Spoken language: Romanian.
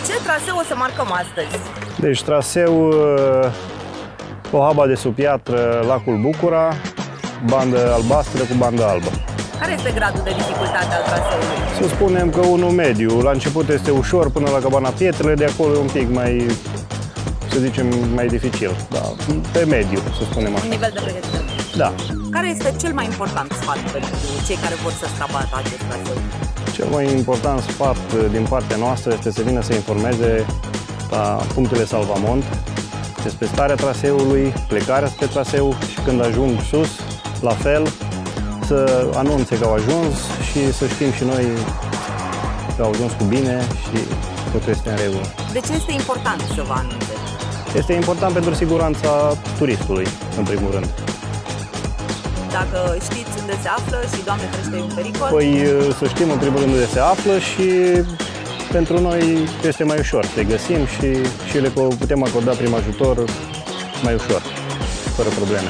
Ce traseu o să marcăm astăzi? Deci traseu Pohaba de sub piatră, lacul Bucura, bandă albastră cu bandă albă. Care este gradul de dificultate al traseului? Să spunem că unul mediu. La început este ușor până la Cabana Pietrele, de acolo e un pic mai, să zicem, mai dificil. Da, pe mediu, să spunem așa. Un nivel de pregătire. Da. Care este cel mai important sfat pentru cei care vor să străbată acest traseu? Cel mai important sfat din partea noastră este să vină să informeze la punctele Salvamont despre starea traseului, plecarea spre traseu și când ajung sus, la fel, să anunțe că au ajuns și să știm și noi că au ajuns cu bine și totul este în regulă. De ce este important să vă anunțe? Este important pentru siguranța turistului, în primul rând. Dacă știți unde se află și, Doamne ferește, e un pericol? Păi să știm în primul rând unde se află și pentru noi este mai ușor să-i găsim și le putem acorda prim ajutor mai ușor, fără probleme.